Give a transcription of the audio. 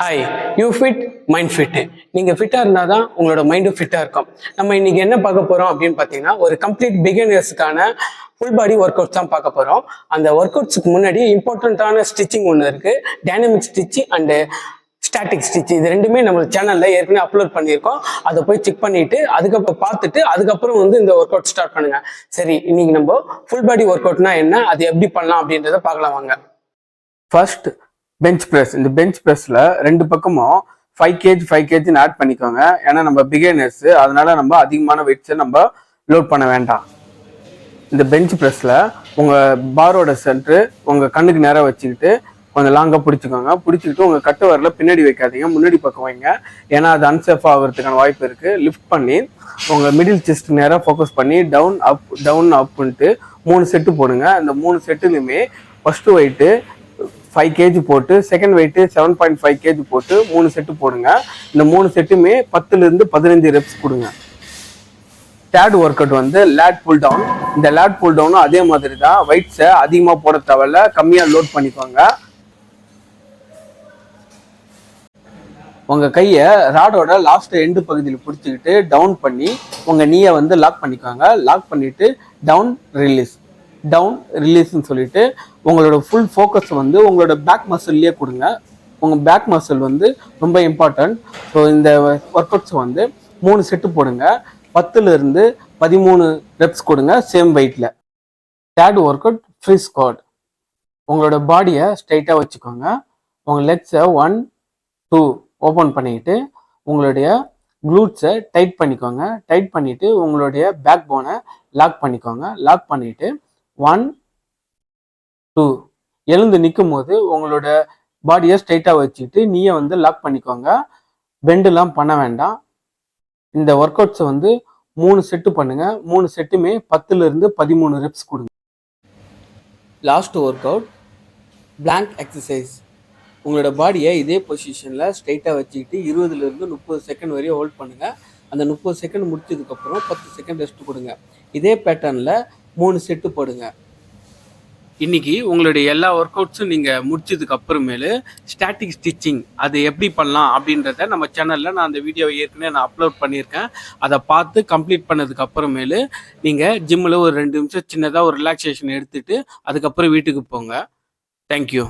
Hi, you fit mind fit. நீங்கள் ஃபிட்டாக இருந்தால் தான் உங்களோட மைண்டும் ஃபிட்டாக இருக்கும். நம்ம இன்னைக்கு என்ன பார்க்க போகிறோம் அப்படின்னு பார்த்தீங்கன்னா, ஒரு கம்ப்ளீட் பிகினர்ஸுக்கான ஃபுல் பாடி ஒர்க் அவுட்ஸ் தான் பார்க்க போகிறோம். அந்த ஒர்க் அவுட்ஸுக்கு முன்னாடி இம்பார்ட்டண்ட்டான ஸ்டிச்சிங் ஒன்று இருக்குது. Dynamic stitch and static stitch. இது ரெண்டுமே நம்ம சேனலில் ஏற்கனவே அப்லோட் பண்ணியிருக்கோம். அதை போய் செக் பண்ணிவிட்டு அதுக்கப்புறம் பார்த்துட்டு அதுக்கப்புறம் இந்த ஒர்க் அவுட் ஸ்டார்ட் பண்ணுங்க. சரி, இன்னைக்கு நம்ம ஃபுல் பாடி ஒர்க் அவுட்னா என்ன, அது எப்படி பண்ணலாம் அப்படின்றத பார்க்கலாம் வாங்க. First bench press. இந்த பெஞ்ச் ப்ரெஸ்ல ரெண்டு பக்கமும் 5 kg ஆட் பண்ணிக்கோங்க. ஏன்னா நம்ம பிகினர்ஸ், அதனால நம்ம அதிகமான வெயிட்ஸை நம்ம லோட் பண்ண வேண்டாம். இந்த பெஞ்ச் ப்ரெஸ்ல உங்க பாரோட சென்டர் உங்க கண்ணுக்கு நேரம் வச்சுக்கிட்டு கொஞ்சம் லாங்காக பிடிச்சிக்கோங்க. பிடிச்சிக்கிட்டு உங்கள் கட்டு வரல பின்னாடி வைக்காதீங்க, முன்னாடி பக்கம் வைங்க. ஏன்னா அது அன்சேஃப் ஆகிறதுக்கான வாய்ப்பு இருக்குது. லிஃப்ட் பண்ணி உங்கள் மிடில் செஸ்ட் நேராக ஃபோக்கஸ் பண்ணி டவுன் அப்புன்ட்டு 3 செட்டு போடுங்க. அந்த 3 செட்டுலையுமே ஃபஸ்ட்டு வெயிட்டு 5 kg போட்டு, செகண்ட் வெயிட்டு 7.5 kg போட்டு 3 செட்டு போடுங்க. இந்த 3 செட்டுமே 10லேருந்து 15 ரெப்ஸ் கொடுங்க. Third workout lat pull down. இந்த லேட் புல் டவுனும் அதே மாதிரி தான். வெயிட்ஸை அதிகமாக போட தேவையில்ல, கம்மியாக லோட் பண்ணிக்கோங்க. உங்கள் கையை ராடோட லாஸ்ட் எண்டு பகுதியில் பிடிச்சிக்கிட்டு டவுன் பண்ணி உங்கள் நீயை லாக் பண்ணிக்கோங்க. லாக் பண்ணிவிட்டு டவுன் ரிலீஸ்ன்னு சொல்லிட்டு உங்களோட ஃபுல் ஃபோக்கஸ் உங்களோட பேக் மசில்லையே கொடுங்க. உங்கள் பேக் மசில் ரொம்ப இம்பார்ட்டன்ட். ஸோ இந்த ஒர்க் அவுட்ஸ் 3 செட்டு போடுங்க. 10லேருந்து 13 ரெப்ஸ் கொடுங்க சேம் வெயிட்டில். Third work out free squad. உங்களோட பாடியை ஸ்ட்ரைட்டாக வச்சுக்கோங்க. உங்கள் லெக்ஸை 1 2 ஓப்பன் பண்ணிக்கிட்டு உங்களுடைய க்ளூட்ஸை டைட் பண்ணிக்கோங்க. டைட் பண்ணிவிட்டு உங்களுடைய பேக் போனை லாக் பண்ணிக்கோங்க. லாக் பண்ணிவிட்டு 1 2 எழுந்து நிற்கும் போது உங்களோட பாடியை ஸ்ட்ரைட்டாக வச்சுக்கிட்டு நீயை லாக் பண்ணிக்கோங்க. பெண்டுலாம் பண்ண வேண்டாம். இந்த ஒர்க் அவுட்ஸை 3 செட்டு பண்ணுங்க. 3 செட்டுமே 10லேருந்து 13 ரெப்ஸ் கொடுங்க. Last workout plank exercise. உங்களோட பாடியை இதே பொசிஷனில் ஸ்ட்ரைட்டாக வச்சுக்கிட்டு 20லேருந்து 30 செகண்ட் வரையும் ஹோல்ட் பண்ணுங்கள். அந்த 30 செகண்ட் முடிச்சதுக்கப்புறம் 10 செகண்ட் ரெஸ்ட் கொடுங்க. இதே பேட்டர்னில் 3 செட்டு போடுங்க. இன்றைக்கி உங்களுடைய எல்லா ஒர்க் அவுட்ஸும் நீங்கள் முடிச்சதுக்கு அப்புறமேலு ஸ்டாட்டிக் ஸ்டிச்சிங் அது எப்படி பண்ணலாம் அப்படின்றத நம்ம சேனலில் நான் அந்த வீடியோவை ஏற்கனவே நான் அப்லோட் பண்ணியிருக்கேன். அதை பார்த்து கம்ப்ளீட் பண்ணதுக்கு அப்புறமேலு நீங்கள் ஜிம்மில் ஒரு 2 நிமிஷம் சின்னதாக ஒரு ரிலாக்ஸேஷன் எடுத்துகிட்டு அதுக்கப்புறம் வீட்டுக்கு போங்க. தேங்க்யூ.